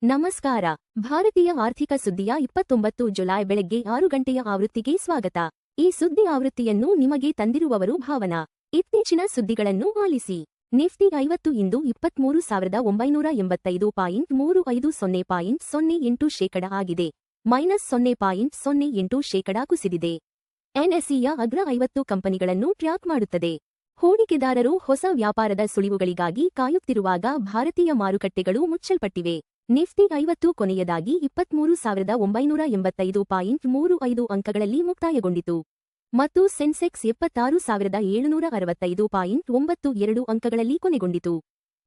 ನಮಸ್ಕಾರ. ಭಾರತೀಯ ಆರ್ಥಿಕ ಸುದ್ದಿಯ 29 ಜುಲೈ ಬೆಳಗ್ಗೆ 6 ಗಂಟೆಯ ಆವೃತ್ತಿಗೆ ಸ್ವಾಗತ. ಈ ಸುದ್ದಿ ಆವೃತ್ತಿಯನ್ನು ನಿಮಗೆ ತಂದಿರುವವರು ಭಾವನಾ. ಇತ್ತೀಚಿನ ಸುದ್ದಿಗಳನ್ನು ಆಲಿಸಿ. ನಿಫ್ಟಿ 50 ಇಂದು 23,985.30.08% ಆಗಿದೆ. -0.08% ಕುಸಿದಿದೆ. ಎನ್ಎಸ್ಇಯ ಅಗ್ರ 50 ಕಂಪನಿಗಳನ್ನು ಟ್ರ್ಯಾಕ್ ಮಾಡುತ್ತದೆ. ಹೂಡಿಕೆದಾರರು ಹೊಸ ವ್ಯಾಪಾರದ ಸುಳಿವುಗಳಿಗಾಗಿ ಕಾಯುತ್ತಿರುವಾಗ ಭಾರತೀಯ ಮಾರುಕಟ್ಟೆಗಳು ಮುಚ್ಚಲ್ಪಟ್ಟಿವೆ. ನಿಫ್ಟಿ 50 ಕೊನೆಯದಾಗಿ 23,985.35 ಅಂಕಗಳಲ್ಲಿ ಮುಕ್ತಾಯಗೊಂಡಿತು ಮತ್ತು ಸೆನ್ಸೆಕ್ಸ್ 76,765.92 ಅಂಕಗಳಲ್ಲಿ ಕೊನೆಗೊಂಡಿತು.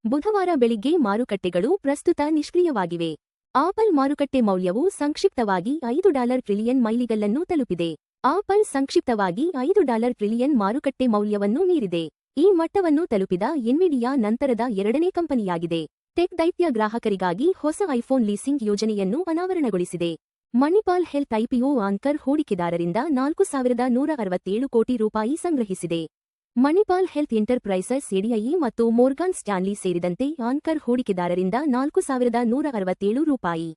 ಬುಧವಾರ ಬೆಳಿಗ್ಗೆ ಮಾರುಕಟ್ಟೆಗಳು ಪ್ರಸ್ತುತ ನಿಷ್ಕ್ರಿಯವಾಗಿವೆ. ಆಪಲ್ ಮಾರುಕಟ್ಟೆ ಮೌಲ್ಯವು ಸಂಕ್ಷಿಪ್ತವಾಗಿ $5 ಟ್ರಿಲಿಯನ್ ಮೈಲಿಗಲ್ಲನ್ನು ತಲುಪಿದೆ. ಆಪಲ್ ಸಂಕ್ಷಿಪ್ತವಾಗಿ $5 ಟ್ರಿಲಿಯನ್ ಮಾರುಕಟ್ಟೆ ಮೌಲ್ಯವನ್ನು ಮೀರಿದೆ. ಈ ಮಟ್ಟವನ್ನು ತಲುಪಿದ ಎನ್ವಿಡಿಯಾ ನಂತರದ ಎರಡನೇ ಕಂಪನಿಯಾಗಿದೆ. ಟೆಕ್ ದೈತ್ಯ ಗ್ರಾಹಕರಿಗಾಗಿ ಹೊಸ ಐಫೋನ್ ಲೀಸಿಂಗ್ ಯೋಜನೆಯನ್ನು ಅನಾವರಣಗೊಳಿಸಿದೆ. ಮಣಿಪಾಲ್ ಹೆಲ್ತ್ ಐಪಿಒ ಆಂಕರ್ ಹೂಡಿಕೆದಾರರಿಂದ $4,167 ಕೋಟಿ ಸಂಗ್ರಹಿಸಿದೆ. ಮಣಿಪಾಲ್ ಹೆಲ್ತ್ ಎಂಟರ್ಪ್ರೈಸಸ್ ಎಡಿಐಇ ಮತ್ತು ಮೋರ್ಗಾನ್ ಸ್ಟ್ಯಾನ್ಲಿ ಸೇರಿದಂತೆ ಆಂಕರ್ ಹೂಡಿಕೆದಾರರಿಂದ $4,167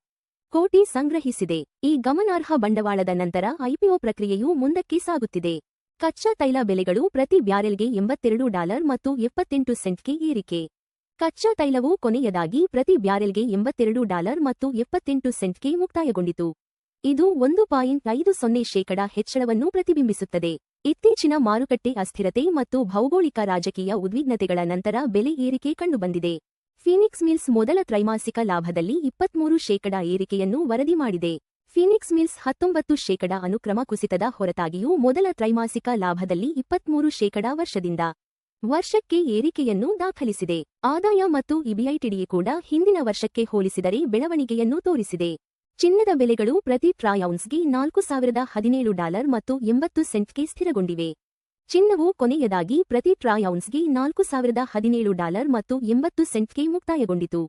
ಕೋಟಿ ಸಂಗ್ರಹಿಸಿದೆ. ಈ ಗಮನಾರ್ಹ ಬಂಡವಾಳದ ನಂತರ ಐಪಿಒ ಪ್ರಕ್ರಿಯೆಯು ಮುಂದಕ್ಕೆ ಸಾಗುತ್ತಿದೆ. ಕಚ್ಚಾ ತೈಲ ಬೆಲೆಗಳು ಪ್ರತಿ ಬ್ಯಾರೆಲ್ಗೆ $82 ಮತ್ತು 78 ಸೆಂಟ್ಗೆ ಏರಿಕೆ. ಕಚ್ಚಾ ತೈಲವು ಕೊನೆಯದಾಗಿ ಪ್ರತಿ ಬ್ಯಾರೆಲ್ಗೆ $82 ಮತ್ತು 78 ಸೆಂಟ್ಗೆ ಮುಕ್ತಾಯಗೊಂಡಿತು. ಇದು 1.50% ಹೆಚ್ಚಳವನ್ನು ಪ್ರತಿಬಿಂಬಿಸುತ್ತದೆ. ಇತ್ತೀಚಿನ ಮಾರುಕಟ್ಟೆ ಅಸ್ಥಿರತೆ ಮತ್ತು ಭೌಗೋಳಿಕ ರಾಜಕೀಯ ಉದ್ವಿಗ್ನತೆಗಳ ನಂತರ ಬೆಲೆ ಏರಿಕೆ ಕಂಡುಬಂದಿದೆ. ಫೀನಿಕ್ಸ್ ಮಿಲ್ಸ್ ಮೊದಲ ತ್ರೈಮಾಸಿಕ ಲಾಭದಲ್ಲಿ 23% ಏರಿಕೆಯನ್ನು ವರದಿ ಮಾಡಿದೆ. ಫೀನಿಕ್ಸ್ ಮಿಲ್ಸ್ 19% ಅನುಕ್ರಮ ಕುಸಿತದ ಹೊರತಾಗಿಯೂ ಮೊದಲ ತ್ರೈಮಾಸಿಕ ಲಾಭದಲ್ಲಿ 23% ವರ್ಷಕ್ಕೆ ಏರಿಕೆಯನ್ನು ದಾಖಲಿಸಿದೆ. ಆದಾಯ ಮತ್ತು ಇಬಿಐಟಿಡಿ ಕೂಡ ಹಿಂದಿನ ವರ್ಷಕ್ಕೆ ಹೋಲಿಸಿದರೆ ಬೆಳವಣಿಗೆಯನ್ನು ತೋರಿಸಿದೆ. ಚಿನ್ನದ ಬೆಲೆಗಳು ಪ್ರತಿ ಟ್ರಾಯ್ ಔನ್ಸ್ಗೆ $4,017 ಮತ್ತು 80 ಸೆಂಟ್ಗೆ ಸ್ಥಿರಗೊಂಡಿವೆ. ಚಿನ್ನವು ಕೊನೆಯದಾಗಿ ಪ್ರತಿ ಟ್ರಾಯ್ ಔನ್ಸ್ಗೆ $4,017 ಮತ್ತು 80 ಸೆಂಟ್ಗೆ ಮುಕ್ತಾಯಗೊಂಡಿತು.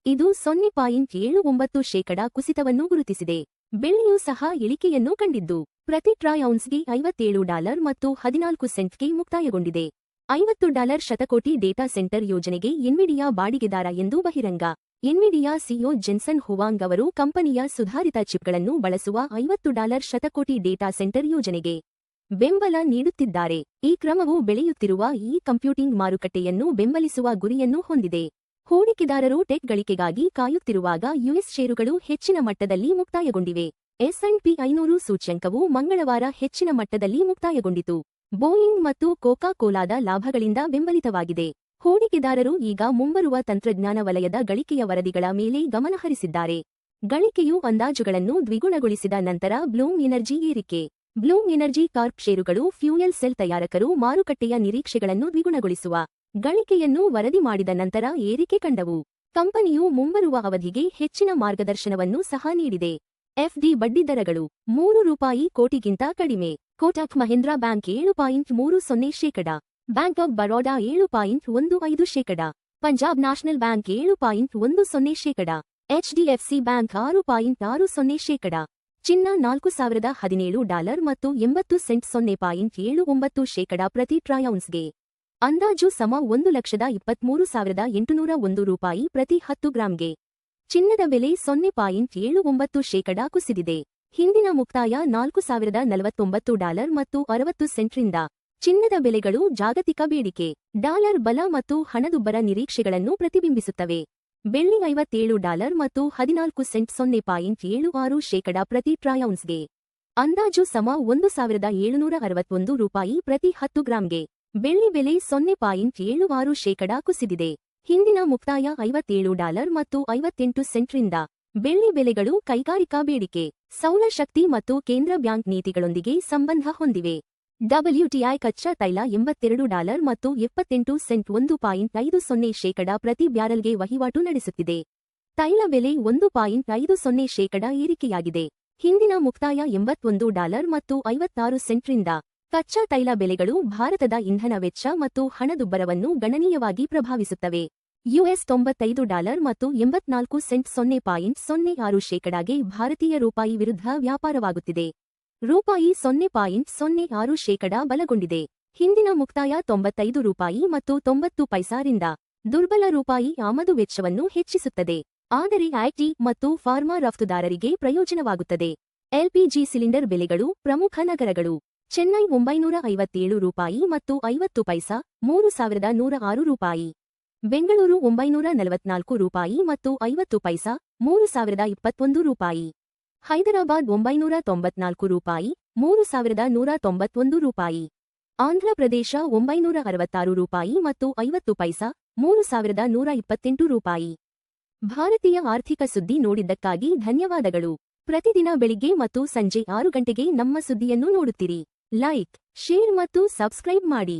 ಇದು 0.79% ಕುಸಿತವನ್ನು ಗುರುತಿಸಿದೆ. ಬೆಳ್ಳಿಯೂ ಸಹ ಇಳಿಕೆಯನ್ನು ಕಂಡಿದ್ದು ಪ್ರತಿ ಟ್ರಾಯ್ ಔನ್ಸ್ಗೆ $57 ಮತ್ತು 14 ಸೆಂಟ್ಗೆ ಮುಕ್ತಾಯಗೊಂಡಿದೆ. $50 ಶತಕೋಟಿ ಡೇಟಾ ಸೆಂಟರ್ ಯೋಜನೆಗೆ ಎನ್ವಿಡಿಯಾ ಬಾಡಿಗೆದಾರ ಎಂದು ಬಹಿರಂಗ. ಎನ್ವಿಡಿಯಾ ಸಿಇಒ ಜೆನ್ಸನ್ ಹುವಾಂಗ್ ಅವರು ಕಂಪನಿಯ ಸುಧಾರಿತ ಚಿಪ್ಗಳನ್ನು ಬಳಸುವ $50 ಶತಕೋಟಿ ಡೇಟಾ ಸೆಂಟರ್ ಯೋಜನೆಗೆ ಬೆಂಬಲ ನೀಡುತ್ತಿದ್ದಾರೆ. ಈ ಕ್ರಮವು ಬೆಳೆಯುತ್ತಿರುವ ಈ ಕಂಪ್ಯೂಟಿಂಗ್ ಮಾರುಕಟ್ಟೆಯನ್ನು ಬೆಂಬಲಿಸುವ ಗುರಿಯನ್ನು ಹೊಂದಿದೆ. ಹೂಡಿಕೆದಾರರು ಟೆಕ್ ಗಳಿಕೆಗಾಗಿ ಕಾಯುತ್ತಿರುವಾಗ ಯುಎಸ್ ಷೇರುಗಳು ಹೆಚ್ಚಿನ ಮಟ್ಟದಲ್ಲಿ ಮುಕ್ತಾಯಗೊಂಡಿವೆ. ಎಸ್&ಪಿ 500 ಸೂಚ್ಯಂಕವು ಮಂಗಳವಾರ ಹೆಚ್ಚಿನ ಮಟ್ಟದಲ್ಲಿ ಮುಕ್ತಾಯಗೊಂಡಿತು. ಬೋಯಿಂಗ್ ಮತ್ತು ಕೋಕಾ ಕೋಲಾದ ಲಾಭಗಳಿಂದ ಬೆಂಬಲಿತವಾಗಿದೆ. ಹೂಡಿಕೆದಾರರು ಈಗ ಮುಂಬರುವ ತಂತ್ರಜ್ಞಾನ ವಲಯದ ಗಳಿಕೆಯ ವರದಿಗಳ ಮೇಲೆ ಗಮನಹರಿಸಿದ್ದಾರೆ. ಗಳಿಕೆಯು ಅಂದಾಜುಗಳನ್ನು ದ್ವಿಗುಣಗೊಳಿಸಿದ ನಂತರ ಬ್ಲೂಮ್ ಎನರ್ಜಿ ಏರಿಕೆ. ಬ್ಲೂಮ್ ಎನರ್ಜಿ ಕಾರ್ಪ್ ಷೇರುಗಳು ಫ್ಯೂಯಲ್ ಸೆಲ್ ತಯಾರಕರು ಮಾರುಕಟ್ಟೆಯ ನಿರೀಕ್ಷೆಗಳನ್ನು ದ್ವಿಗುಣಗೊಳಿಸುವ ಗಳಿಕೆಯನ್ನು ವರದಿ ಮಾಡಿದ ನಂತರ ಏರಿಕೆ ಕಂಡವು. ಕಂಪನಿಯು ಮುಂಬರುವ ಅವಧಿಗೆ ಹೆಚ್ಚಿನ ಮಾರ್ಗದರ್ಶನವನ್ನು ಸಹ ನೀಡಿದೆ. ಎಫ್ಡಿ ಬಡ್ಡಿದರಗಳು ₹3 ಕೋಟಿಗಿಂತ ಕಡಿಮೆ. Kotak Mahindra bank 7.30%, bank of Baroda 7.15%, Punjab national bank 7.10%, HDFC bank 6.60%. ಚಿನ್ನ $4,017 ಮತ್ತು 80 ಸೆಂಟ್ $0.79 ಪ್ರತಿ ಟ್ರಾಯ್ ಔನ್ಸ್ಗೆ. ಅಂದಾಜು ಸಮ $1,23,801 ಪ್ರತಿ 10 ಗ್ರಾಂಗೆ. ಚಿನ್ನದ ಬೆಲೆ 0.79% ಕುಸಿದಿದೆ. ಹಿಂದಿನ ಮುಕ್ತಾಯ $4,049 ಮತ್ತು 60 ಸೆಂಟ್ರಿಂದ. ಚಿನ್ನದ ಬೆಲೆಗಳು ಜಾಗತಿಕ ಬೇಡಿಕೆ, ಡಾಲರ್ ಬಲ ಮತ್ತು ಹಣದುಬ್ಬರ ನಿರೀಕ್ಷೆಗಳನ್ನು ಪ್ರತಿಬಿಂಬಿಸುತ್ತವೆ. ಬೆಳ್ಳಿ $57 ಮತ್ತು 14 ಸೆಂಟ್ $0.76 ಪ್ರತಿ ಟ್ರಾಯ್ ಔನ್ಸ್ಗೆ. ಅಂದಾಜು ಸಮ $1,761 ಪ್ರತಿ 10 ಗ್ರಾಂಗೆ. ಬೆಳ್ಳಿ ಬೆಲೆ 0.76% ಕುಸಿದಿದೆ. ಹಿಂದಿನ ಮುಕ್ತಾಯ $57 ಮತ್ತು 58 ಸೆಂಟ್ರಿಂದ. ಬೆಳ್ಳಿ ಬೆಲೆಗಳು ಕೈಗಾರಿಕಾ ಬೇಡಿಕೆ, ಸೌರಶಕ್ತಿ ಮತ್ತು ಕೇಂದ್ರ ಬ್ಯಾಂಕ್ ನೀತಿಗಳೊಂದಿಗೆ ಸಂಬಂಧ ಹೊಂದಿವೆ. ಡಬ್ಲ್ಯೂಟಿಐ ಕಚ್ಚಾ ತೈಲ $82 ಮತ್ತು 78 ಸೆಂಟ್ $1.50 ಪ್ರತಿ ಬ್ಯಾರೆಲ್ಗೆ ವಹಿವಾಟು ನಡೆಸುತ್ತಿದೆ. ತೈಲ ಬೆಲೆ 1.50% ಏರಿಕೆಯಾಗಿದೆ. ಹಿಂದಿನ ಮುಕ್ತಾಯ $81 ಮತ್ತು 56 ಸೆಂಟ್ರಿಂದ. ಕಚ್ಚಾ ತೈಲ ಬೆಲೆಗಳು ಭಾರತದ ಇಂಧನ ವೆಚ್ಚ ಮತ್ತು ಹಣದುಬ್ಬರವನ್ನು ಗಣನೀಯವಾಗಿ ಪ್ರಭಾವಿಸುತ್ತವೆ. ಯುಎಸ್ $95 ಮತ್ತು 84 ಸೆಂಟ್ $0.06ಗೆ ಭಾರತೀಯ ರೂಪಾಯಿ ವಿರುದ್ಧ ವ್ಯಾಪಾರವಾಗುತ್ತಿದೆ. ರೂಪಾಯಿ 0.06% ಬಲಗೊಂಡಿದೆ. ಹಿಂದಿನ ಮುಕ್ತಾಯ $95 ಮತ್ತು 90 ಪೈಸಾರಿಂದ. ದುರ್ಬಲ ರೂಪಾಯಿ ಆಮದು ವೆಚ್ಚವನ್ನು ಹೆಚ್ಚಿಸುತ್ತದೆ. ಆದರೆ ಐಟಿ ಮತ್ತು ಫಾರ್ಮಾ ರಫ್ತುದಾರರಿಗೆ ಪ್ರಯೋಜನವಾಗುತ್ತದೆ. ಎಲ್ಪಿಜಿ ಸಿಲಿಂಡರ್ ಬೆಲೆಗಳು ಪ್ರಮುಖ ನಗರಗಳು: ಚೆನ್ನೈ 957 ರೂಪಾಯಿ ಮತ್ತು 50 ಪೈಸಾ, 3106 ರೂಪಾಯಿ. ಬೆಂಗಳೂರು 944 ರೂಪಾಯಿ ಮತ್ತು 50 ಪೈಸಾ, 3021 ರೂಪಾಯಿ. ಹೈದರಾಬಾದ್ 994 ರೂಪಾಯಿ, 3191 ರೂಪಾಯಿ. ಆಂಧ್ರಪ್ರದೇಶ 966 ರೂಪಾಯಿ ಮತ್ತು 50 ಪೈಸಾ, 3128 ರೂಪಾಯಿ. ಭಾರತೀಯ ಆರ್ಥಿಕ ಸುದ್ದಿ ನೋಡಿದ್ದಕ್ಕಾಗಿ ಧನ್ಯವಾದಗಳು. ಪ್ರತಿದಿನ ಬೆಳಿಗ್ಗೆ ಮತ್ತು ಸಂಜೆ 6 ಗಂಟೆಗೆ ನಮ್ಮ ಸುದ್ದಿಯನ್ನು ನೋಡುತ್ತೀರಿ. ಲೈಕ್, ಶೇರ್ ಮತ್ತು ಸಬ್ಸ್ಕ್ರೈಬ್ ಮಾಡಿ.